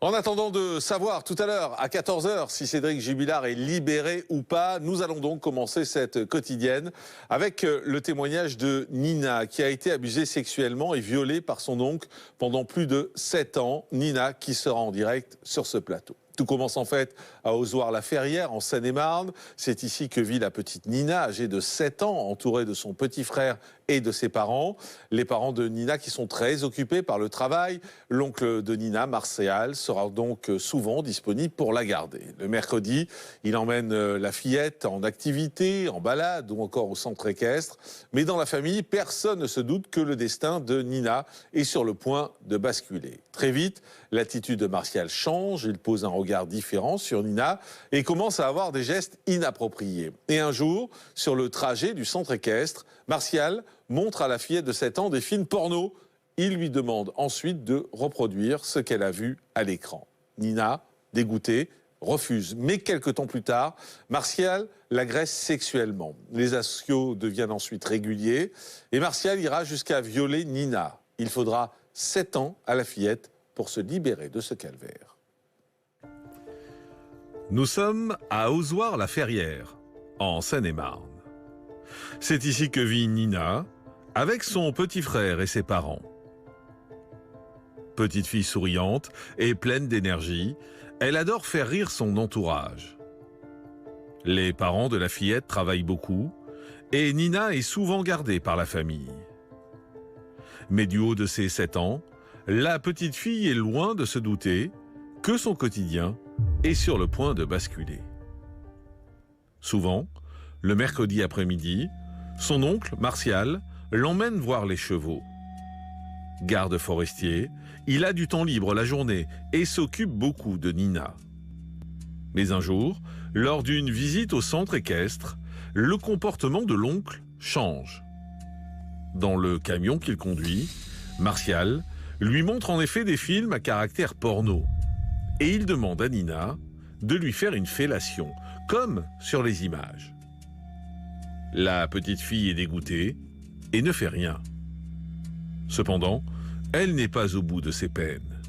En attendant de savoir tout à l'heure à 14 h si Cédric Jubilard est libéré ou pas, nous allons donc commencer cette quotidienne avec le témoignage de Nina qui a été abusée sexuellement et violée par son oncle pendant plus de 7 ans. Nina qui sera en direct sur ce plateau. Tout commence en fait à Ozoir-la-Ferrière, en Seine-et-Marne. C'est ici que vit la petite Nina, âgée de 7 ans, entourée de son petit frère et de ses parents. Les parents de Nina qui sont très occupés par le travail. L'oncle de Nina, Martial, sera donc souvent disponible pour la garder. Le mercredi, il emmène la fillette en activité, en balade ou encore au centre équestre. Mais dans la famille, personne ne se doute que le destin de Nina est sur le point de basculer. Très vite, l'attitude de Martial change. Il pose un regard différent sur Nina et commence à avoir des gestes inappropriés. Et un jour, sur le trajet du centre équestre, Martial montre à la fillette de 7 ans des films porno. Il lui demande ensuite de reproduire ce qu'elle a vu à l'écran. Nina, dégoûtée, refuse. Mais quelques temps plus tard, Martial l'agresse sexuellement. Les assauts deviennent ensuite réguliers et Martial ira jusqu'à violer Nina. Il faudra 7 ans à la fillette pour se libérer de ce calvaire. Nous sommes à Ozoir-la-Ferrière, en Seine-et-Marne. C'est ici que vit Nina, avec son petit frère et ses parents. Petite fille souriante et pleine d'énergie, elle adore faire rire son entourage. Les parents de la fillette travaillent beaucoup et Nina est souvent gardée par la famille. Mais du haut de ses 7 ans, la petite fille est loin de se douter que son quotidien est sur le point de basculer. Souvent, le mercredi après-midi, son oncle, Martial, l'emmène voir les chevaux. Garde forestier, il a du temps libre la journée et s'occupe beaucoup de Nina. Mais un jour, lors d'une visite au centre équestre, le comportement de l'oncle change. Dans le camion qu'il conduit, Martial lui montre en effet des films à caractère porno. Et il demande à Nina de lui faire une fellation, comme sur les images. La petite fille est dégoûtée et ne fait rien. Cependant, elle n'est pas au bout de ses peines.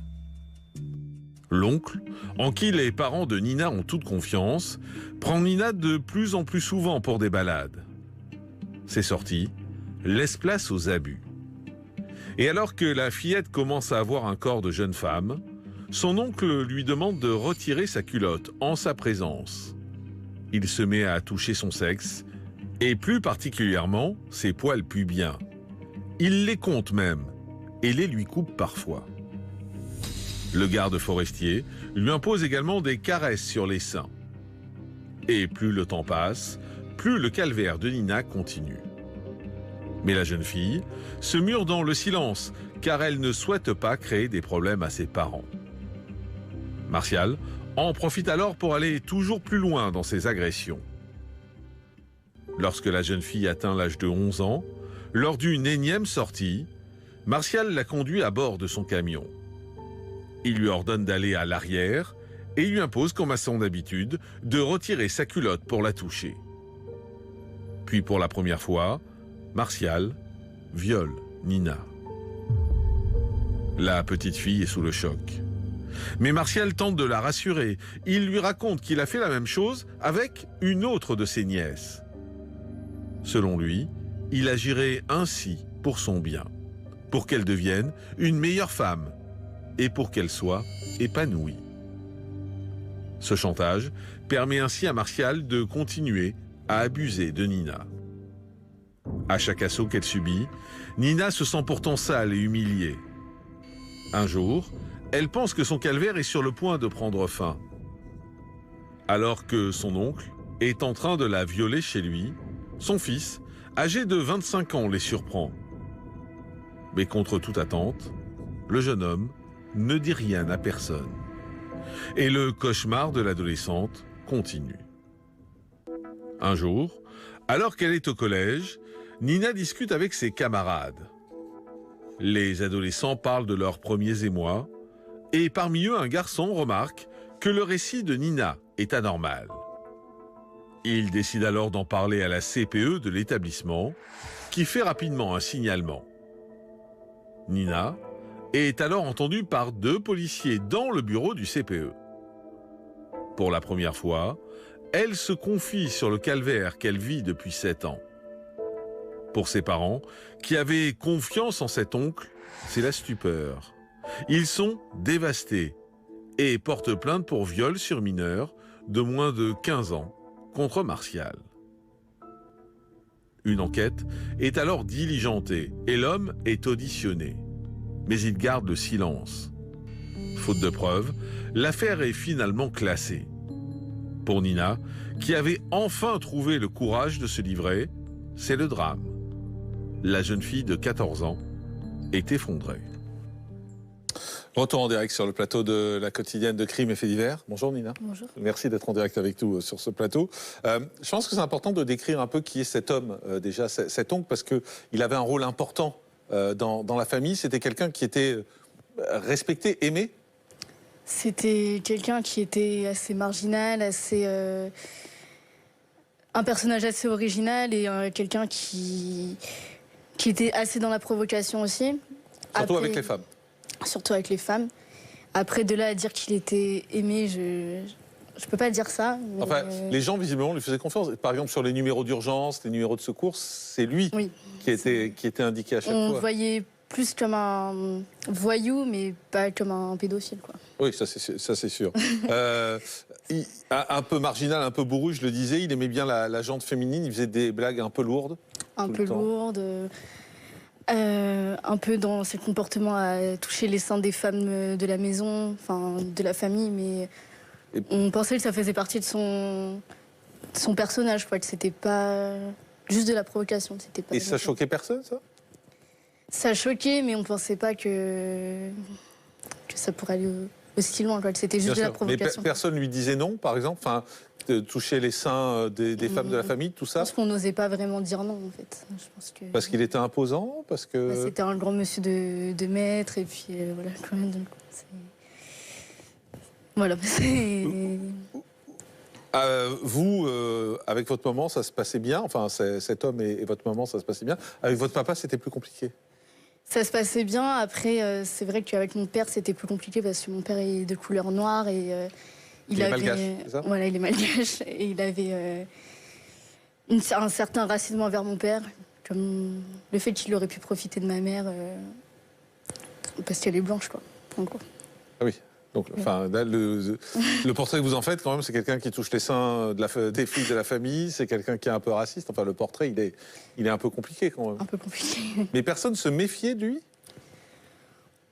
L'oncle, en qui les parents de Nina ont toute confiance, prend Nina de plus en plus souvent pour des balades. Ces sorties laissent place aux abus. Et alors que la fillette commence à avoir un corps de jeune femme, son oncle lui demande de retirer sa culotte en sa présence. Il se met à toucher son sexe, et plus particulièrement ses poils pubiens. Il les compte même, et les lui coupe parfois. Le garde forestier lui impose également des caresses sur les seins. Et plus le temps passe, plus le calvaire de Nina continue. Mais la jeune fille se mure dans le silence, car elle ne souhaite pas créer des problèmes à ses parents. Martial en profite alors pour aller toujours plus loin dans ses agressions. Lorsque la jeune fille atteint l'âge de 11 ans, lors d'une énième sortie, Martial la conduit à bord de son camion. Il lui ordonne d'aller à l'arrière et lui impose, comme à son habitude, de retirer sa culotte pour la toucher. Puis pour la première fois, Martial viole Nina. La petite fille est sous le choc. Mais Martial tente de la rassurer. Il lui raconte qu'il a fait la même chose avec une autre de ses nièces. Selon lui, il agirait ainsi pour son bien, pour qu'elle devienne une meilleure femme et pour qu'elle soit épanouie. Ce chantage permet ainsi à Martial de continuer à abuser de Nina. À chaque assaut qu'elle subit, Nina se sent pourtant sale et humiliée. Un jour, elle pense que son calvaire est sur le point de prendre fin. Alors que son oncle est en train de la violer chez lui, son fils, âgé de 25 ans, les surprend. Mais contre toute attente, le jeune homme ne dit rien à personne. Et le cauchemar de l'adolescente continue. Un jour, alors qu'elle est au collège, Nina discute avec ses camarades. Les adolescents parlent de leurs premiers émois, et parmi eux, un garçon remarque que le récit de Nina est anormal. Il décide alors d'en parler à la CPE de l'établissement, qui fait rapidement un signalement. Nina et est alors entendue par 2 policiers dans le bureau du CPE. Pour la première fois, elle se confie sur le calvaire qu'elle vit depuis 7 ans. Pour ses parents, qui avaient confiance en cet oncle, c'est la stupeur. Ils sont dévastés et portent plainte pour viol sur mineur de moins de 15 ans contre Martial. Une enquête est alors diligentée et l'homme est auditionné. Mais il garde le silence. Faute de preuves, l'affaire est finalement classée. Pour Nina, qui avait enfin trouvé le courage de se livrer, c'est le drame. La jeune fille de 14 ans est effondrée. Retour en direct sur le plateau de la quotidienne de Crimes et Faits divers. Bonjour Nina. Bonjour. Merci d'être en direct avec nous sur ce plateau. Je pense que c'est important de décrire un peu qui est cet homme, déjà, cet oncle, parce qu'il avait un rôle important dans la famille. C'était quelqu'un qui était respecté, aimé. C'était quelqu'un qui était assez marginal, assez un personnage assez original et quelqu'un qui était assez dans la provocation aussi. Surtout avec les femmes. Surtout avec les femmes. Après, de là à dire qu'il était aimé, je peux pas dire ça. Mais enfin, les gens, visiblement, lui faisaient confiance. Par exemple, sur les numéros d'urgence, les numéros de secours, c'est lui oui, qui était indiqué à chaque fois. On voyait plus comme un voyou, mais pas comme un pédophile, quoi. Oui, ça c'est sûr. Un peu marginal, un peu bourru, je le disais. Il aimait bien la jante féminine. Il faisait des blagues un peu lourdes. Un peu lourdes. Un peu dans ses comportements à toucher les seins des femmes de la maison, enfin de la famille, mais on pensait que ça faisait partie de son personnage, quoi, que c'était pas juste de la provocation. C'était pas. Et ça choquait personne, ça? Ça choquait, mais on pensait pas que ça pourrait aller aussi loin, quoi, que c'était juste de la provocation. Mais personne lui disait non, par exemple, enfin, de toucher les seins des femmes de la famille, tout ça? Je pense qu'on n'osait pas vraiment dire non, en fait. Je pense que... Parce qu'il était imposant, parce que... C'était un grand monsieur de maître, et puis voilà, quand même. Donc, voilà, vous, avec votre maman, ça se passait bien? Enfin, cet homme et votre maman, ça se passait bien. Avec votre papa, c'était plus compliqué? Ça se passait bien. Après, c'est vrai qu'avec mon père, c'était plus compliqué parce que mon père est de couleur noire et il est malgache, c'est ça? Voilà, il est malgache et il avait un certain racisme envers mon père, comme le fait qu'il aurait pu profiter de ma mère parce qu'elle est blanche, quoi. En gros. Ah oui. Donc, enfin, là, le portrait que vous en faites, quand même, c'est quelqu'un qui touche les seins des filles de la famille, c'est quelqu'un qui est un peu raciste. Enfin, le portrait, il est un peu compliqué, quand même. Un peu compliqué. Mais personne se méfiait de lui?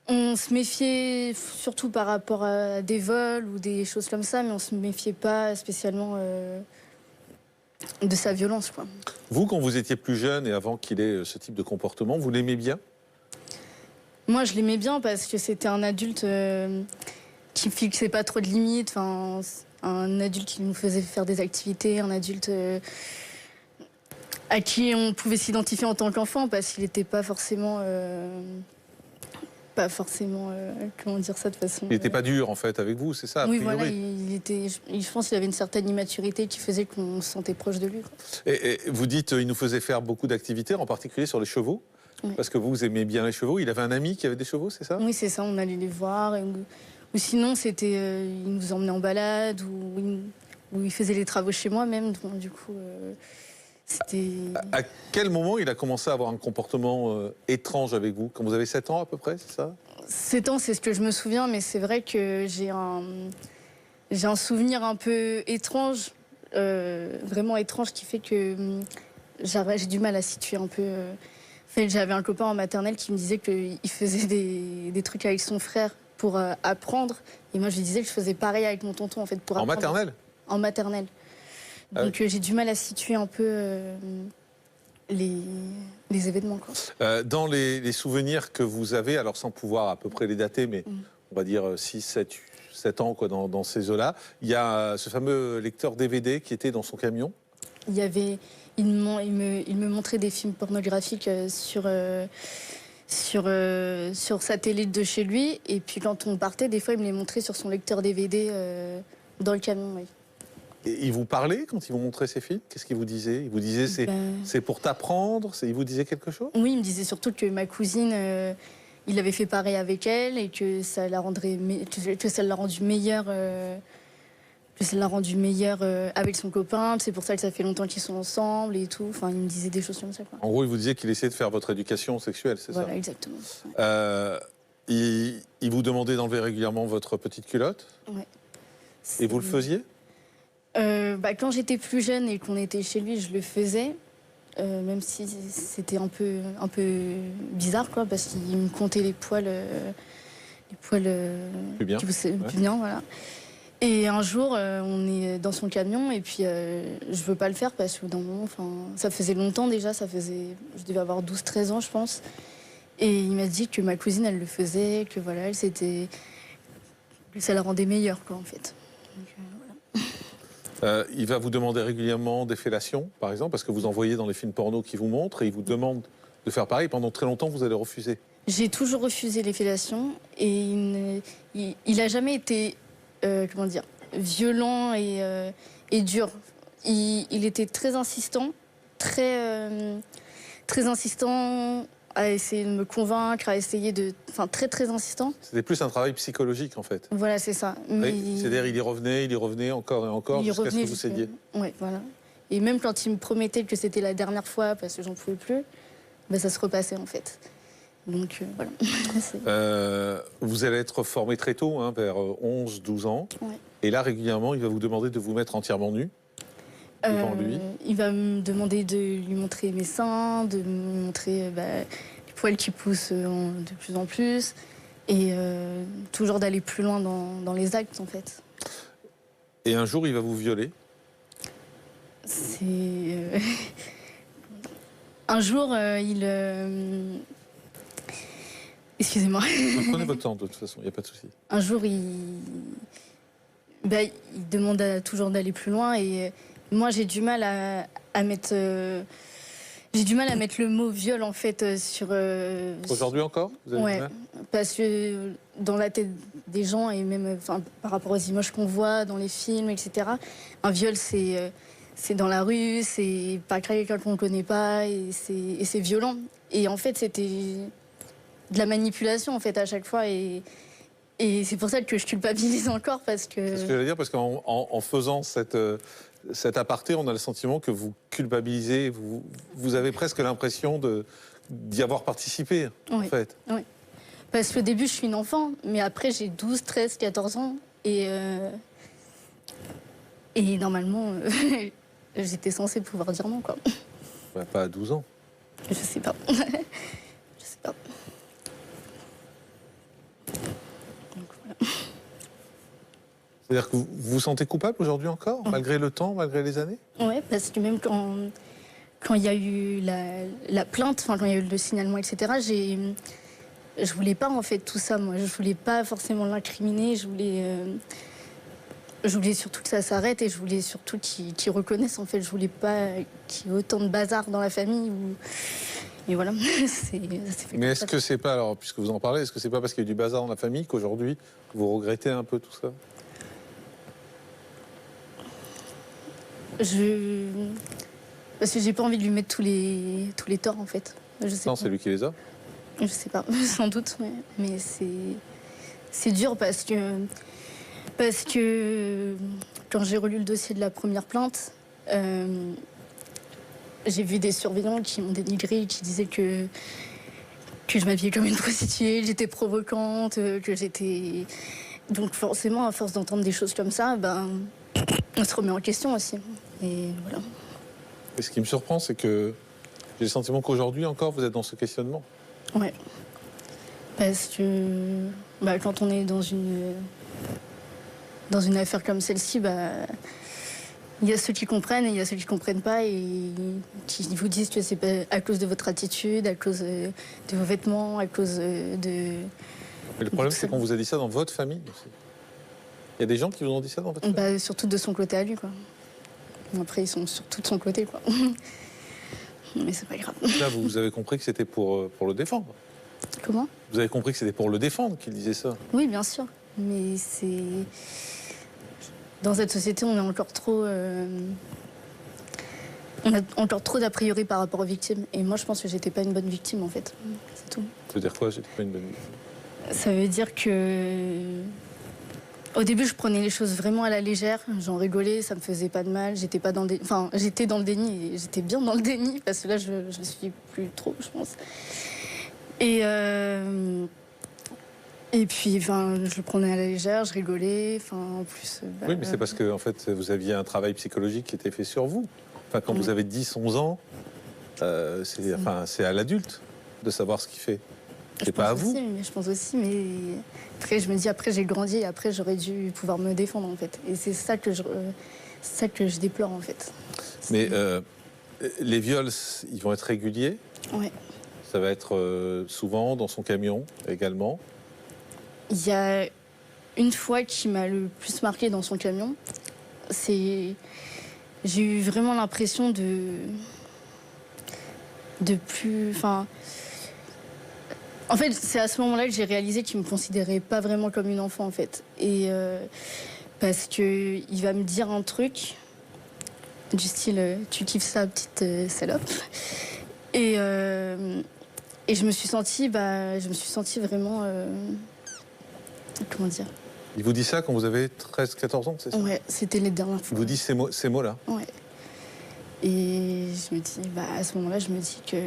On se méfiait surtout par rapport à des vols ou des choses comme ça, mais on se méfiait pas spécialement de sa violence, quoi. Vous, quand vous étiez plus jeune et avant qu'il ait ce type de comportement, vous l'aimez bien? Moi, je l'aimais bien parce que c'était un adulte qui fixait pas trop de limites, enfin, un adulte qui nous faisait faire des activités, un adulte à qui on pouvait s'identifier en tant qu'enfant parce qu'il n'était pas forcément, comment dire ça de façon... Il n'était pas dur, en fait, avec vous, c'est ça, a oui, priori. voilà, je pense qu'il avait une certaine immaturité qui faisait qu'on se sentait proche de lui, quoi. Et vous dites il nous faisait faire beaucoup d'activités, en particulier sur les chevaux, oui. Parce que vous aimez bien les chevaux. Il avait un ami qui avait des chevaux, c'est ça? Oui, c'est ça, on allait les voir. Ou sinon, c'était, il nous emmenait en balade, ou il faisait les travaux chez moi même. Donc, du coup, c'était... À quel moment il a commencé à avoir un comportement étrange avec vous? Quand vous avez 7 ans à peu près, c'est ça? 7 ans, c'est ce que je me souviens, mais c'est vrai que j'ai un souvenir un peu étrange, vraiment étrange, qui fait que j'ai du mal à situer un peu... J'avais un copain en maternelle qui me disait qu'il faisait des trucs avec son frère pour apprendre. Et moi, je lui disais que je faisais pareil avec mon tonton, en fait, pour apprendre. En maternelle? En maternelle. Donc, j'ai du mal à situer un peu les événements, quoi. Dans les souvenirs que vous avez, alors sans pouvoir à peu près les dater, mais on va dire 6, 7 ans, quoi, dans ces eaux-là, il y a ce fameux lecteur DVD qui était dans son camion. Il y avait... Il me montrait des films pornographiques sur satellite de chez lui. Et puis quand on partait, des fois, il me les montrait sur son lecteur DVD dans le camion. Oui. Et il vous parlait quand il vous montrait ces films? Qu'est-ce qu'il vous disait? Il vous disait c'est pour t'apprendre? Il vous disait quelque chose? Oui, il me disait surtout que ma cousine, il avait fait pareil avec elle et que ça l'a que ça l'a rendu meilleure. Que ça l'a rendu meilleure avec son copain. C'est pour ça que ça fait longtemps qu'ils sont ensemble et tout. Enfin, il me disait des choses comme ça, quoi. En gros, il vous disait qu'il essayait de faire votre éducation sexuelle, c'est Voilà, ça? exactement. Il vous demandait d'enlever régulièrement votre petite culotte? Ouais. Et vous le faisiez? Quand j'étais plus jeune et qu'on était chez lui, je le faisais. Même si c'était un peu bizarre, quoi, parce qu'il me comptait les poils Plus bien. Plus bien, voilà. Et un jour, on est dans son camion et puis je veux pas le faire parce que d'un moment, ça faisait longtemps déjà, je devais avoir 12-13 ans, je pense. Et il m'a dit que ma cousine, elle le faisait, que voilà, que ça la rendait meilleure, quoi, en fait. Donc, voilà. Il va vous demander régulièrement des fellations, par exemple, parce que vous en voyez dans les films porno qui vous montrent et il vous demande de faire pareil. Pendant très longtemps, vous allez refuser. J'ai toujours refusé les fellations et il a jamais été, comment dire, violent et dur. Il était très insistant, très insistant à essayer de me convaincre, très très insistant. C'était plus un travail psychologique, en fait. Voilà, c'est ça. C'est-à-dire, il y revenait encore et encore jusqu'à ce que vous cédiez. Ouais, voilà. Et même quand il me promettait que c'était la dernière fois parce que j'en pouvais plus, ça se repassait en fait. Donc voilà. Vous allez être formé très tôt, hein, vers 11-12 ans. Ouais. Et là, régulièrement, il va vous demander de vous mettre entièrement nu devant lui. Il va me demander de lui montrer mes seins, de me montrer les poils qui poussent de plus en plus. Et toujours d'aller plus loin dans les actes, en fait. Et un jour, il va vous violer? Un jour, excusez-moi. Prenez votre temps, de toute façon, il n'y a pas de souci. Un jour, il demande toujours d'aller plus loin et moi, j'ai du mal à mettre... J'ai du mal à mettre le mot viol, en fait, sur... Aujourd'hui encore, vous avez du mal? Parce que dans la tête des gens, et même par rapport aux images qu'on voit dans les films, etc., un viol, c'est dans la rue, c'est pas quelqu'un qu'on ne connaît pas, et c'est violent. Et en fait, c'était de la manipulation, en fait, à chaque fois, et c'est pour ça que je culpabilise encore, parce que... C'est ce que j'allais dire, parce qu'en faisant cet aparté, on a le sentiment que vous culpabilisez, vous avez presque l'impression d'y avoir participé, en fait. Oui. Parce qu'au début, je suis une enfant, mais après, j'ai 12, 13, 14 ans. Et normalement, j'étais censée pouvoir dire non, quoi. Bah, pas à 12 ans. Je sais pas. Je sais pas. Donc, voilà. C'est-à-dire que vous vous sentez coupable aujourd'hui encore, malgré le temps, malgré les années? Oui, parce que même quand il y a eu la plainte, quand il y a eu le signalement, etc., je voulais pas, en fait, tout ça, moi. Je voulais pas forcément l'incriminer. Je voulais surtout que ça s'arrête et je voulais surtout qu'ils reconnaissent, en fait. Je voulais pas qu'il y ait autant de bazar dans la famille. Et voilà. Mais est-ce que c'est pas, alors, puisque vous en parlez, est-ce que c'est pas parce qu'il y a eu du bazar dans la famille qu'aujourd'hui, vous regrettez un peu tout ça? Parce que j'ai pas envie de lui mettre tous les torts, en fait. Non, c'est lui qui les a. Je sais pas, sans doute, mais c'est dur parce que quand j'ai relu le dossier de la première plainte, j'ai vu des surveillants qui m'ont dénigré, qui disaient que je m'habillais comme une prostituée, que j'étais provocante, que j'étais... Donc forcément, à force d'entendre des choses comme ça, on se remet en question aussi. Et voilà. Et ce qui me surprend, c'est que j'ai le sentiment qu'aujourd'hui encore, vous êtes dans ce questionnement. Ouais. Parce que quand on est dans une affaire comme celle-ci, il y a ceux qui comprennent et il y a ceux qui comprennent pas et qui vous disent que c'est pas à cause de votre attitude, à cause de vos vêtements, à cause de... Mais le problème, c'est qu'on vous a dit ça dans votre famille aussi. Il y a des gens qui vous ont dit ça dans votre famille? Surtout de son côté à lui, quoi. Après, ils sont surtout de son côté, quoi. Mais c'est pas grave. Là, vous avez compris que c'était pour le défendre. Comment? Vous avez compris que c'était pour le défendre qu'il disait ça? Oui, bien sûr. Mais c'est... Dans cette société, on est encore trop... On a encore trop d'a priori par rapport aux victimes. Et moi, je pense que j'étais pas une bonne victime, en fait. C'est tout. Ça veut dire quoi, j'étais pas une bonne victime? Ça veut dire que... Au début, je prenais les choses vraiment à la légère. J'en rigolais, ça me faisait pas de mal. J'étais pas dans le enfin, j'étais dans le déni. Et j'étais bien dans le déni, parce que là, je suis plus trop, je pense. Et puis, enfin, je le prenais à la légère, je rigolais. Enfin, en plus... Oui, mais c'est parce que en fait, vous aviez un travail psychologique qui était fait sur vous. Enfin, quand vous avez 10, 11 ans, c'est à l'adulte de savoir ce qu'il fait. C'est pas à vous. Je pense aussi, mais après, je me dis, après, j'ai grandi et après, j'aurais dû pouvoir me défendre, en fait. Et c'est ça que je déplore, en fait. Mais les viols, ils vont être réguliers. Ouais. Ça va être souvent dans son camion également. Il y a une fois qui m'a le plus marqué dans son camion, j'ai eu vraiment l'impression de plus... Enfin, en fait, c'est à ce moment-là que j'ai réalisé qu'il me considérait pas vraiment comme une enfant, en fait. Et parce que il va me dire un truc du style tu kiffes ça, petite salope. Et je me suis sentie vraiment comment dire. Il vous dit ça quand vous avez 13, 14 ans, c'est ça? Ouais, c'était les dernières fois. Il vous dit ces mots-là? Ouais. Et je me dis, à ce moment-là, je me dis que...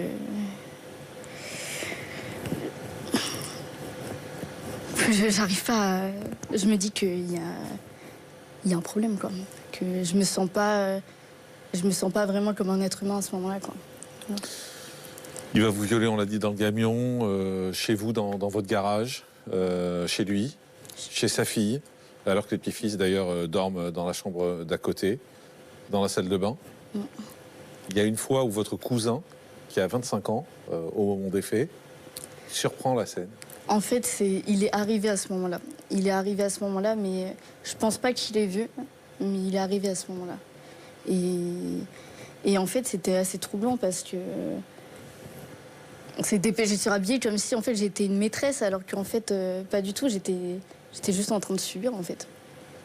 J'arrive pas à... Je me dis qu'il y a un problème, quoi. Que je me sens pas vraiment comme un être humain à ce moment-là, quoi. Ouais. Il va vous violer, on l'a dit, dans le camion, chez vous, dans votre garage, chez lui, chez sa fille, alors que les petits-fils, d'ailleurs, dorment dans la chambre d'à côté, dans la salle de bain. Mm. Il y a une fois où votre cousin, qui a 25 ans, au moment des faits, surprend la scène. En fait, il est arrivé à ce moment-là. Il est arrivé à ce moment-là, mais je pense pas qu'il ait vu, mais il est arrivé à ce moment-là. Et en fait, c'était assez troublant parce que j'étais habillée comme si en fait j'étais une maîtresse, alors qu'en fait pas du tout. J'étais juste en train de subir, en fait.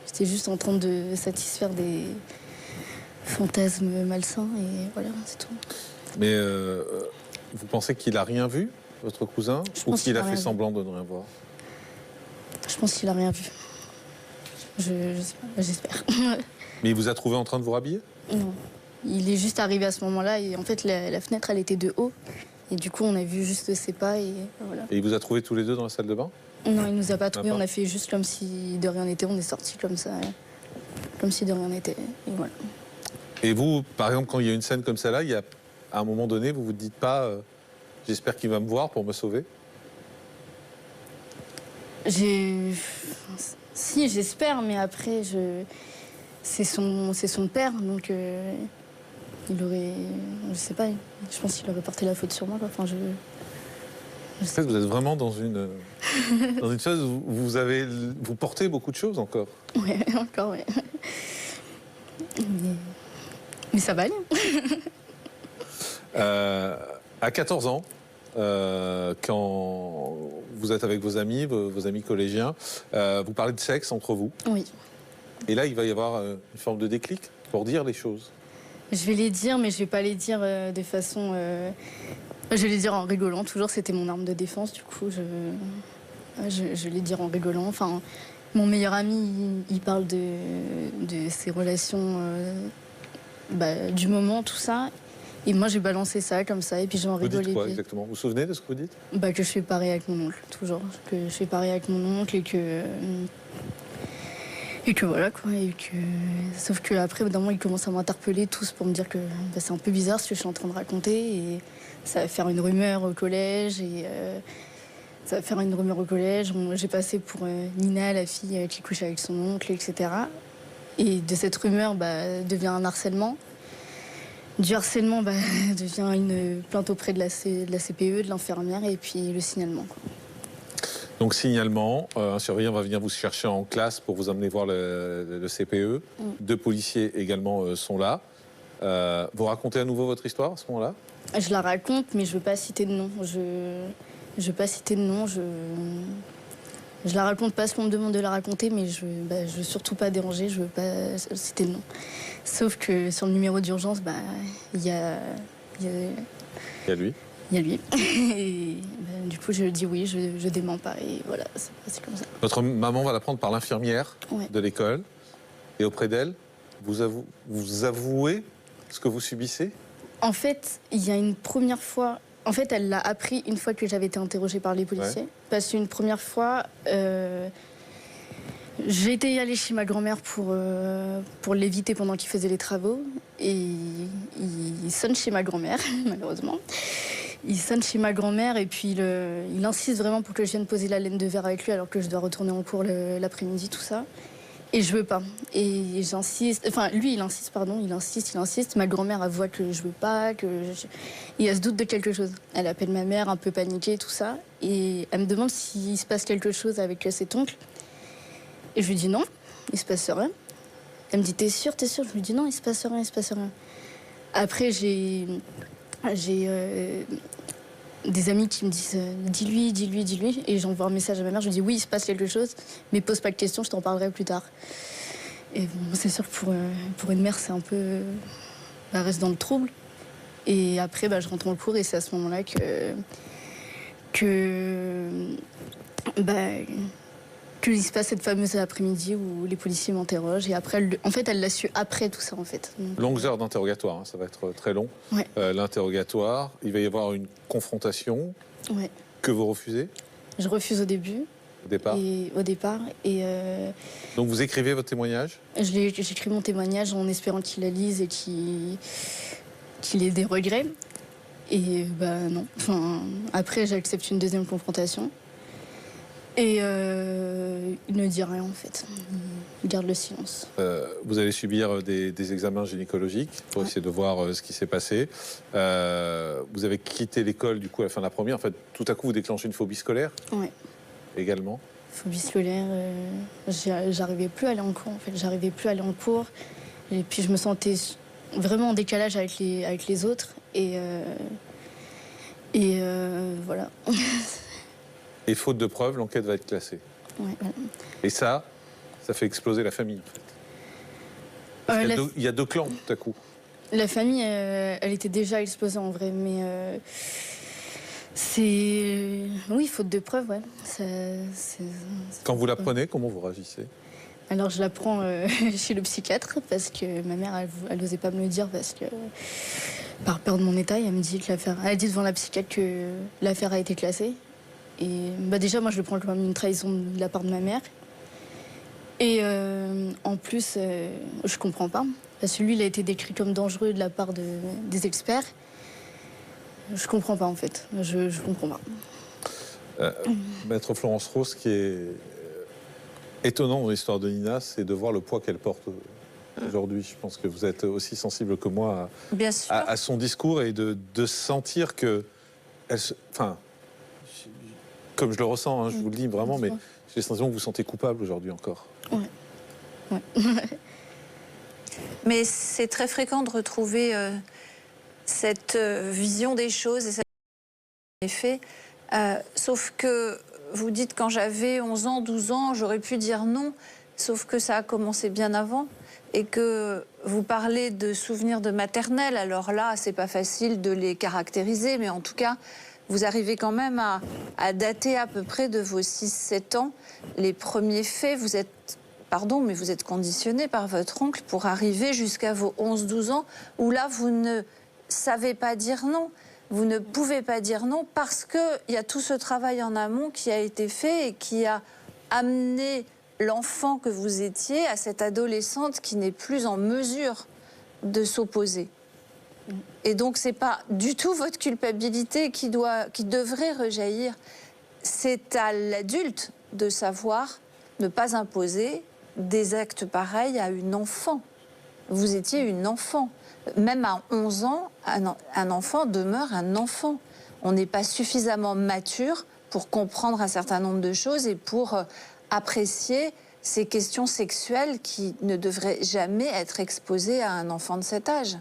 J'étais juste en train de satisfaire des fantasmes malsains et voilà, c'est tout. Mais vous pensez qu'il a rien vu, votre cousin, ou qu'il a fait semblant de ne rien voir? Je pense qu'il a rien vu. Je sais pas, j'espère. Mais il vous a trouvé en train de vous rhabiller? Non. Il est juste arrivé à ce moment-là et en fait la fenêtre elle était de haut et du coup on a vu juste ses pas et voilà. Et il vous a trouvé tous les deux dans la salle de bain? Non, il nous a pas trouvés, on a fait juste comme si de rien n'était, on est sortis comme ça, comme si de rien n'était et voilà. Et vous, par exemple, quand il y a une scène comme celle-là, il y a, à un moment donné, vous vous dites pas j'espère qu'il va me voir pour me sauver? Si, j'espère, mais après, c'est son père, donc il aurait... Je sais pas, je pense qu'il aurait porté la faute sur moi, quoi. Enfin, En fait, vous êtes vraiment dans une phase où vous portez beaucoup de choses encore. Ouais, encore, ouais. Mais ça va aller. À 14 ans, quand vous êtes avec vos amis collégiens, vous parlez de sexe entre vous. Oui. Et là, il va y avoir une forme de déclic pour dire les choses. Je vais les dire, mais je vais pas les dire de façon... Je vais les dire en rigolant. Toujours, c'était mon arme de défense. Du coup, je vais les dire en rigolant. Enfin, mon meilleur ami, il parle de ses relations, du moment, tout ça. Et moi, j'ai balancé ça comme ça, et puis j'en rigolais. Vous dites quoi exactement? Vous vous souvenez de ce que vous dites? Que je fais pareil avec mon oncle, toujours. Que je fais pareil avec mon oncle et que voilà, quoi. Sauf qu'après, d'un moment, ils commencent à m'interpeller tous pour me dire que c'est un peu bizarre ce que je suis en train de raconter. Et ça va faire une rumeur au collège. J'ai passé pour Nina, la fille qui couche avec son oncle, etc. Et de cette rumeur, devient un harcèlement. Du harcèlement devient une plainte auprès de la CPE, de l'infirmière, et puis le signalement, quoi. Donc signalement, un surveillant va venir vous chercher en classe pour vous amener voir le CPE. Deux policiers également sont là. Vous racontez à nouveau votre histoire à ce moment-là? Je la raconte, mais je veux pas citer de nom. Je la raconte pas ce qu'on me demande de la raconter, mais je veux surtout pas déranger, je veux pas citer le nom. Sauf que sur le numéro d'urgence, il y a lui. Il y a lui. Et du coup, je dis oui, je dément pas. Et voilà, c'est comme ça. Votre maman va la prendre par l'infirmière Ouais. de l'école. Et auprès d'elle, vous avouez ce que vous subissez? En fait, il y a une première fois... En fait, elle l'a appris une fois que j'avais été interrogée par les policiers. Ouais. Parce qu'une première fois, j'ai été aller chez ma grand-mère pour l'éviter pendant qu'il faisait les travaux. Et il sonne chez ma grand-mère, malheureusement. Il sonne chez ma grand-mère et puis il insiste vraiment pour que je vienne poser la laine de verre avec lui alors que je dois retourner en cours l'après-midi, tout ça. Et je veux pas. Et j'insiste. Enfin, lui, il insiste. Ma grand-mère avoue que je veux pas, il se doute de quelque chose. Elle appelle ma mère, un peu paniquée, tout ça. Et elle me demande s'il se passe quelque chose avec cet oncle. Et je lui dis non, il se passe rien. Elle me dit t'es sûre? Je lui dis non, il se passe rien. Après, j'ai des amis qui me disent dis-lui. Et j'envoie un message à ma mère, je lui dis oui, il se passe quelque chose, mais pose pas de questions, je t'en parlerai plus tard. Et bon, c'est sûr que pour une mère, c'est un peu... Elle reste dans le trouble. Et après, je rentre en cours et c'est à ce moment-là qu'il se passe cette fameuse après-midi où les policiers m'interrogent. Et après, elle l'a su après tout ça, en fait. Donc, longues heures d'interrogatoire, hein, ça va être très long. Ouais. L'interrogatoire, il va y avoir une confrontation que vous refusez? Je refuse au début. Au départ. Donc vous écrivez votre témoignage? J'écris mon témoignage en espérant qu'il la lise et qu'il ait des regrets. Et non. Enfin, après, j'accepte une deuxième confrontation. Et il ne dit rien en fait, il garde le silence. Vous allez subir des examens gynécologiques pour essayer de voir ce qui s'est passé. Vous avez quitté l'école du coup à la fin de la première. En fait, tout à coup, vous déclenchez une phobie scolaire. Oui. Également. Phobie scolaire, j'arrivais plus à aller en cours en fait. Et puis je me sentais vraiment en décalage avec les autres. Et voilà. Et faute de preuves, l'enquête va être classée. Ouais. Et ça fait exploser la famille, en fait. Il y a deux clans, tout à coup. La famille, elle était déjà explosée, en vrai, mais c'est... Oui, faute de preuves, ouais. Quand vous l'apprenez, comment vous réagissez? Alors, je la prends chez le psychiatre, parce que ma mère, elle n'osait pas me le dire, parce que... Par peur de mon état, elle me dit que l'affaire... Elle a dit devant la psychiatre que l'affaire a été classée. Et déjà, moi, je le prends comme une trahison de la part de ma mère. Et en plus, je comprends pas. Parce que lui, il a été décrit comme dangereux de la part des experts. Je comprends pas, en fait. Je comprends pas. Maître Florence Rose, ce qui est étonnant dans l'histoire de Nina, c'est de voir le poids qu'elle porte aujourd'hui. Je pense que vous êtes aussi sensible que moi à son discours et de sentir que... Comme je le ressens, hein, je vous le dis vraiment, mais j'ai l'impression que vous vous sentez coupable aujourd'hui encore. Ouais. Mais c'est très fréquent de retrouver cette vision des choses et cette effet. Sauf que vous dites quand j'avais 11 ans, 12 ans, j'aurais pu dire non, sauf que ça a commencé bien avant. Et que vous parlez de souvenirs de maternelle, alors là, c'est pas facile de les caractériser, mais en tout cas, vous arrivez quand même à dater à peu près de vos 6-7 ans les premiers faits. Vous êtes, mais vous êtes conditionné par votre oncle pour arriver jusqu'à vos 11-12 ans, où là, vous ne savez pas dire non. Vous ne pouvez pas dire non parce qu'il y a tout ce travail en amont qui a été fait et qui a amené l'enfant que vous étiez à cette adolescente qui n'est plus en mesure de s'opposer. Et donc, ce n'est pas du tout votre culpabilité qui devrait rejaillir. C'est à l'adulte de savoir ne pas imposer des actes pareils à une enfant. Vous étiez une enfant. Même à 11 ans, un enfant demeure un enfant. On n'est pas suffisamment mature pour comprendre un certain nombre de choses et pour apprécier ces questions sexuelles qui ne devraient jamais être exposées à un enfant de cet âge.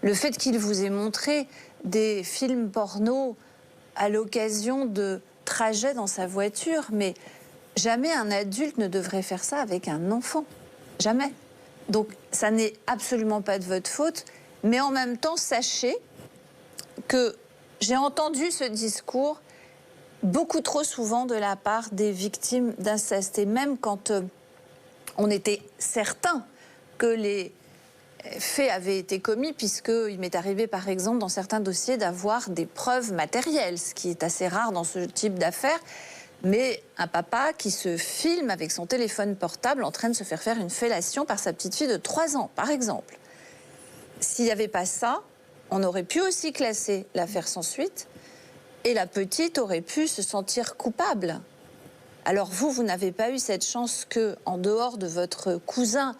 Le fait qu'il vous ait montré des films porno à l'occasion de trajets dans sa voiture, mais jamais un adulte ne devrait faire ça avec un enfant. Jamais. Donc, ça n'est absolument pas de votre faute. Mais en même temps, sachez que j'ai entendu ce discours beaucoup trop souvent de la part des victimes d'inceste. Et même quand on était certain que les faits avaient été commis, puisqu'il m'est arrivé, par exemple, dans certains dossiers, d'avoir des preuves matérielles, ce qui est assez rare dans ce type d'affaires. Mais un papa qui se filme avec son téléphone portable en train de se faire une fellation par sa petite fille de 3 ans, par exemple. S'il n'y avait pas ça, on aurait pu aussi classer l'affaire sans suite et la petite aurait pu se sentir coupable. Alors vous n'avez pas eu cette chance que, en dehors de votre cousin,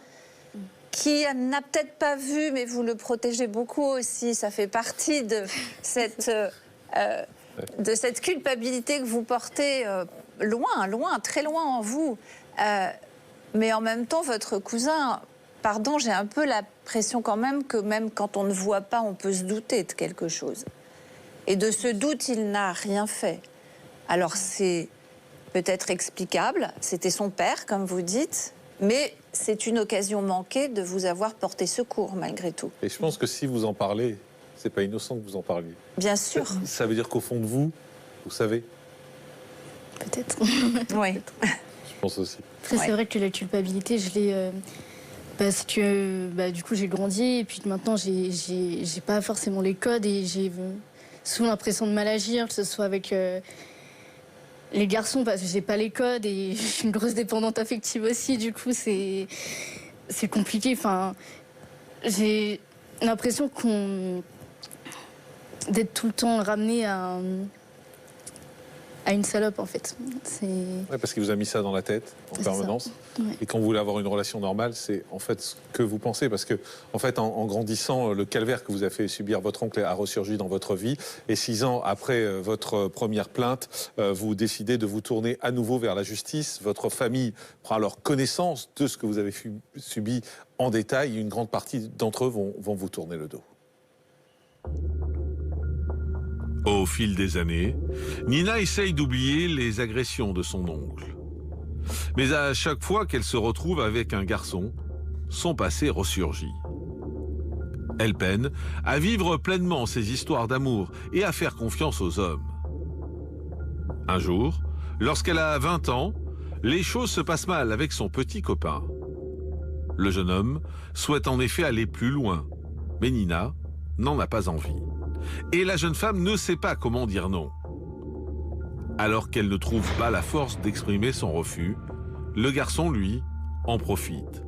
qui n'a peut-être pas vu, mais vous le protégez beaucoup aussi, ça fait partie de cette culpabilité que vous portez loin, très loin en vous. Mais en même temps, votre cousin, pardon, j'ai un peu l'impression quand même que même quand on ne voit pas, on peut se douter de quelque chose. Et de ce doute, il n'a rien fait. Alors c'est peut-être explicable, c'était son père, comme vous dites, mais c'est une occasion manquée de vous avoir porté secours, malgré tout. Et je pense que si vous en parlez, c'est pas innocent que vous en parliez. Bien sûr. Ça veut dire qu'au fond de vous, vous savez. Peut-être. Oui. Je pense aussi. Après, c'est vrai que la culpabilité, je l'ai... parce que du coup, j'ai grandi et puis maintenant, j'ai pas forcément les codes et j'ai souvent l'impression de mal agir, que ce soit avec les garçons, parce que j'ai pas les codes et je suis une grosse dépendante affective aussi. Du coup, c'est compliqué. Enfin, j'ai l'impression d'être tout le temps ramenée à une salope, en fait. Ouais, parce qu'il vous a mis ça dans la tête en permanence. Ouais. Et quand vous voulez avoir une relation normale, c'est en fait ce que vous pensez. Parce que, en fait, en grandissant, le calvaire que vous a fait subir votre oncle a ressurgi dans votre vie. Et 6 ans après votre première plainte, vous décidez de vous tourner à nouveau vers la justice. Votre famille prend alors connaissance de ce que vous avez subi en détail. Une grande partie d'entre eux vont vous tourner le dos. Au fil des années, Nina essaye d'oublier les agressions de son oncle. Mais à chaque fois qu'elle se retrouve avec un garçon, son passé ressurgit. Elle peine à vivre pleinement ses histoires d'amour et à faire confiance aux hommes. Un jour, lorsqu'elle a 20 ans, les choses se passent mal avec son petit copain. Le jeune homme souhaite en effet aller plus loin, mais Nina n'en a pas envie. Et la jeune femme ne sait pas comment dire non. Alors qu'elle ne trouve pas la force d'exprimer son refus, le garçon, lui, en profite.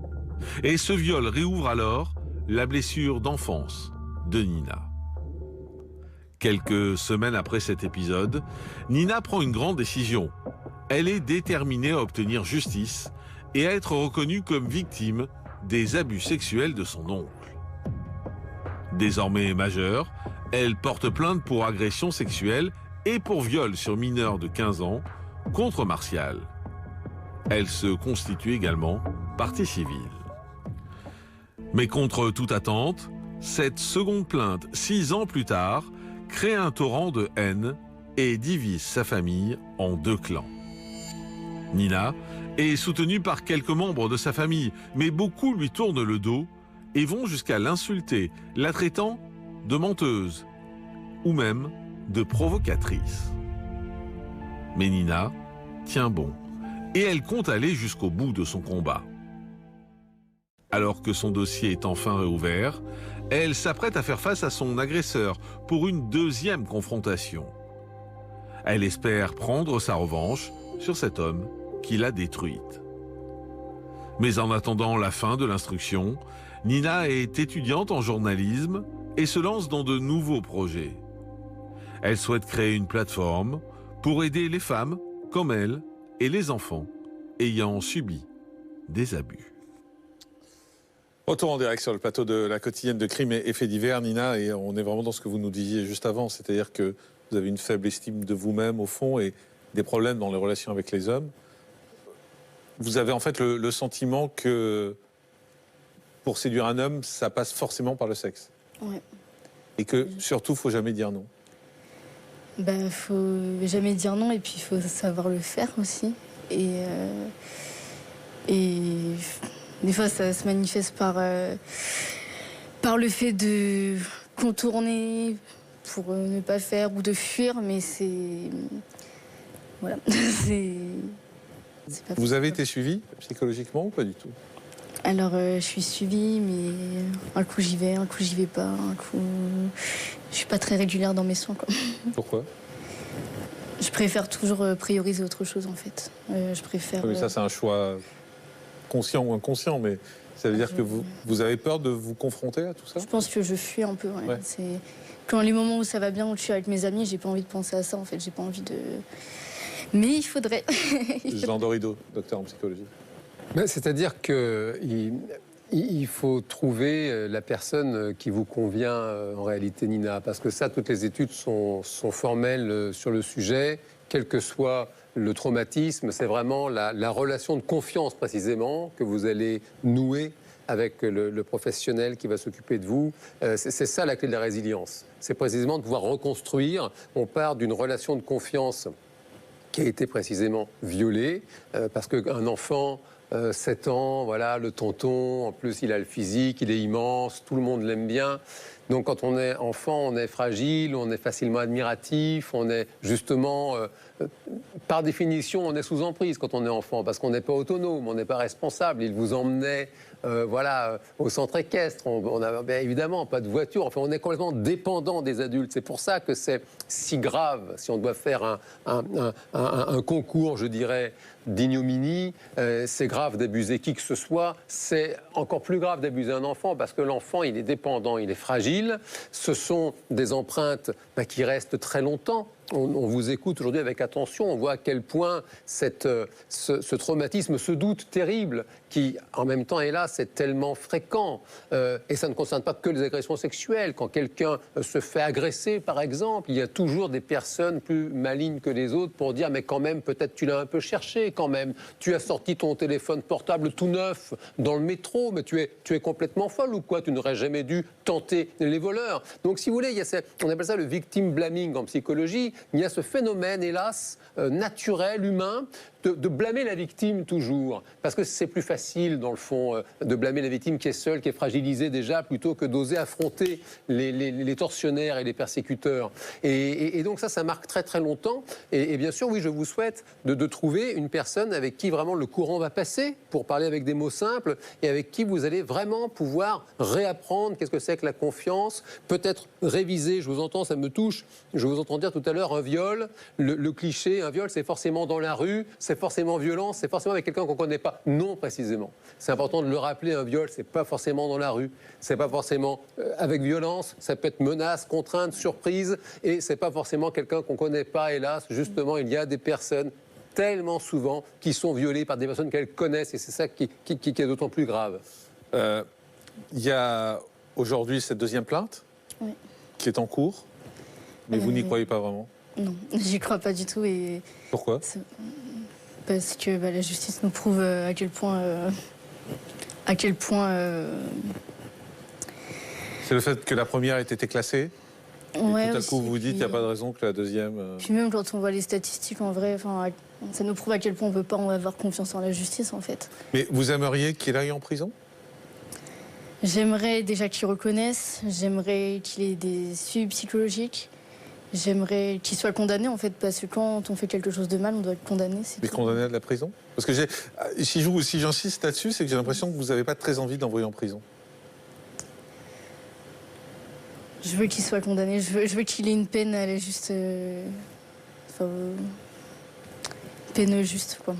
Et ce viol réouvre alors la blessure d'enfance de Nina. Quelques semaines après cet épisode, Nina prend une grande décision. Elle est déterminée à obtenir justice et à être reconnue comme victime des abus sexuels de son oncle. Désormais majeure, elle porte plainte pour agression sexuelle et pour viol sur mineur de 15 ans contre Martial. Elle se constitue également partie civile. Mais contre toute attente, cette seconde plainte, 6 ans plus tard, crée un torrent de haine et divise sa famille en 2 clans. Nina est soutenue par quelques membres de sa famille, mais beaucoup lui tournent le dos et vont jusqu'à l'insulter, la traitant de menteuse ou même de provocatrice. Mais Nina tient bon et elle compte aller jusqu'au bout de son combat. Alors que son dossier est enfin réouvert, elle s'apprête à faire face à son agresseur pour une 2e confrontation. Elle espère prendre sa revanche sur cet homme qui l'a détruite. Mais en attendant la fin de l'instruction, Nina est étudiante en journalisme et se lance dans de nouveaux projets. Elle souhaite créer une plateforme pour aider les femmes, comme elle, et les enfants ayant subi des abus. Retour en direct sur le plateau de la quotidienne de Crimes et Faits divers, Nina, et on est vraiment dans ce que vous nous disiez juste avant, c'est-à-dire que vous avez une faible estime de vous-même au fond et des problèmes dans les relations avec les hommes. Vous avez en fait le sentiment que pour séduire un homme, ça passe forcément par le sexe. Ouais. Et que surtout, il ne faut jamais dire non. Faut jamais dire non et puis il faut savoir le faire aussi. Et des fois, ça se manifeste par le fait de contourner pour ne pas faire ou de fuir, mais c'est... Voilà. C'est pas Vous avez possible. été suivi psychologiquement ou pas du tout? Alors, je suis suivie, mais un coup j'y vais, un coup j'y vais pas, un coup... Je suis pas très régulière dans mes soins, quoi. Pourquoi? Je préfère toujours prioriser autre chose, en fait. Je préfère... Mais ça, c'est un choix conscient ou inconscient, mais ça veut dire que vous avez peur de vous confronter à tout ça? Je pense que je fuis un peu, ouais. Ouais. C'est... Quand les moments où ça va bien, où je suis avec mes amis, j'ai pas envie de penser à ça, en fait. J'ai pas envie de... Mais il faudrait. Jean Dorido, docteur en psychologie. Ben, c'est-à-dire qu'il faut trouver la personne qui vous convient en réalité, Nina, parce que ça, toutes les études sont formelles sur le sujet, quel que soit le traumatisme, c'est vraiment la relation de confiance précisément que vous allez nouer avec le professionnel qui va s'occuper de vous. C'est ça la clé de la résilience. C'est précisément de pouvoir reconstruire. On part d'une relation de confiance qui a été précisément violée, parce qu'un enfant, 7 ans, voilà, le tonton, en plus il a le physique, il est immense, tout le monde l'aime bien. Donc quand on est enfant, on est fragile, on est facilement admiratif, on est justement, par définition, on est sous emprise quand on est enfant, parce qu'on n'est pas autonome, on n'est pas responsable. Il vous emmenait au centre équestre, on n'a bien évidemment pas de voiture, enfin on est complètement dépendant des adultes. C'est pour ça que c'est si grave, si on doit faire un concours, je dirais, d'ignominie, c'est grave d'abuser qui que ce soit, c'est encore plus grave d'abuser un enfant, parce que l'enfant, il est dépendant, il est fragile, ce sont des empreintes qui restent très longtemps. On vous écoute aujourd'hui avec attention, on voit à quel point ce traumatisme, ce doute terrible, qui en même temps est là, c'est tellement fréquent. Et ça ne concerne pas que les agressions sexuelles. Quand quelqu'un se fait agresser, par exemple, il y a toujours des personnes plus malignes que les autres pour dire « mais quand même, peut-être tu l'as un peu cherché quand même. Tu as sorti ton téléphone portable tout neuf dans le métro, mais tu es complètement folle ou quoi? Tu n'aurais jamais dû tenter les voleurs. » Donc si vous voulez, on appelle ça le victim blaming en psychologie. Il y a ce phénomène, hélas, naturel, humain, de blâmer la victime toujours. Parce que c'est plus facile, dans le fond, de blâmer la victime qui est seule, qui est fragilisée déjà, plutôt que d'oser affronter les tortionnaires et les persécuteurs. Et donc ça marque très très longtemps. Et bien sûr, oui, je vous souhaite de trouver une personne avec qui vraiment le courant va passer, pour parler avec des mots simples, et avec qui vous allez vraiment pouvoir réapprendre qu'est-ce que c'est que la confiance, peut-être réviser, je vous entends, ça me touche, je vous entends dire tout à l'heure un viol, le cliché, un viol c'est forcément dans la rue, c'est forcément violent, c'est forcément avec quelqu'un qu'on ne connaît pas. Non, précisément. C'est important de le rappeler, un viol, c'est pas forcément dans la rue, c'est pas forcément avec violence, ça peut être menace, contrainte, surprise, et c'est pas forcément quelqu'un qu'on ne connaît pas, hélas. Justement, il y a des personnes tellement souvent qui sont violées par des personnes qu'elles connaissent, et c'est ça qui est d'autant plus grave. Il y a aujourd'hui cette deuxième plainte qui est en cours, mais vous n'y croyez pas vraiment? Non, j'y crois pas du tout. Et pourquoi? Parce que la justice nous prouve à quel point c'est le fait que la première ait été classée, et tout à aussi, coup vous vous dites qu'il n'y a pas de raison que la deuxième... Puis même quand on voit les statistiques, en vrai, ça nous prouve à quel point on ne peut pas avoir confiance en la justice, en fait. Mais vous aimeriez qu'il aille en prison? J'aimerais déjà qu'il reconnaisse, j'aimerais qu'il ait des suivis psychologiques, j'aimerais qu'il soit condamné, en fait, parce que quand on fait quelque chose de mal, on doit être condamné. Mais condamné à de la prison? Parce que si j'insiste là-dessus, c'est que j'ai l'impression que vous n'avez pas très envie d'envoyer en prison. Je veux qu'il soit condamné, je veux qu'il ait une peine, elle est juste... peine juste, quoi.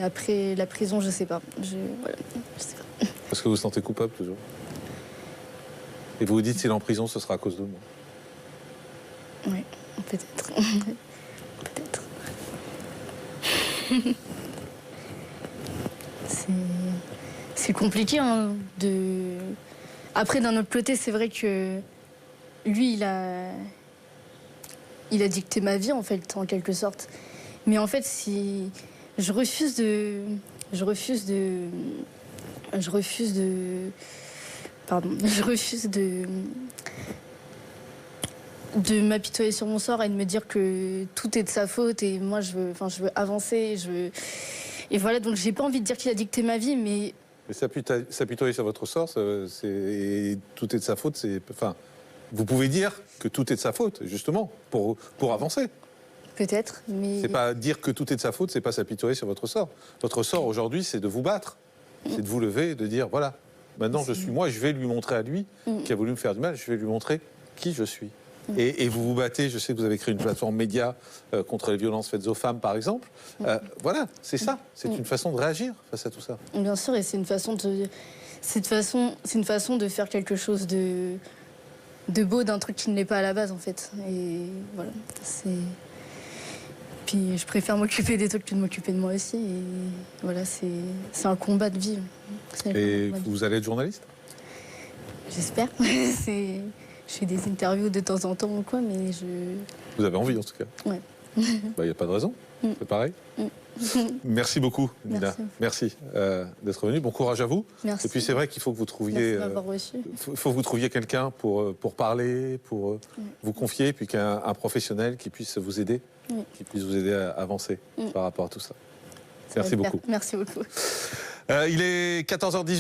Après la prison, je sais pas. Voilà, je sais pas. Parce que vous vous sentez coupable toujours. Et vous vous dites, s'il est en prison, ce sera à cause de moi. Oui, peut-être. Peut-être. C'est compliqué, hein, Après, d'un autre côté, c'est vrai que lui, il a dicté ma vie, en fait, en quelque sorte. Mais en fait, si je refuse de de m'apitoyer sur mon sort et de me dire que tout est de sa faute et moi je veux avancer, et voilà, donc j'ai pas envie de dire qu'il a dicté ma vie, mais s'apitoyer sur votre sort, et tout est de sa faute, enfin, vous pouvez dire que tout est de sa faute, justement, pour avancer. peut-être, mais C'est pas dire que tout est de sa faute, c'est pas s'apitoyer sur votre sort. Votre sort aujourd'hui, c'est de vous battre, c'est de vous lever et de dire voilà, maintenant je suis moi, je vais lui montrer à lui qui a voulu me faire du mal, je vais lui montrer qui je suis. Et vous vous battez, je sais que vous avez créé une plateforme média contre les violences faites aux femmes, par exemple. Voilà, c'est ça, c'est une façon de réagir face à tout ça. bien sûr, et c'est une façon de faire quelque chose de beau d'un truc qui ne l'est pas à la base, en fait. Et voilà, puis je préfère m'occuper des trucs que de m'occuper de moi aussi. Et voilà, c'est un combat de vie. Et vous allez être journaliste? J'espère. Je fais des interviews de temps en temps ou quoi, mais Vous avez envie, en tout cas. Ouais. Il n'y a pas de raison, c'est pareil. Merci beaucoup, Nina. Merci d'être venue. Bon courage à vous. Merci. Et puis c'est vrai qu'il faut que vous trouviez, faut que vous trouviez quelqu'un pour parler, pour vous confier, puis qu'un professionnel qui puisse vous aider, qui puisse vous aider à avancer par rapport à tout ça. Merci beaucoup. Merci beaucoup. Il est 14h18.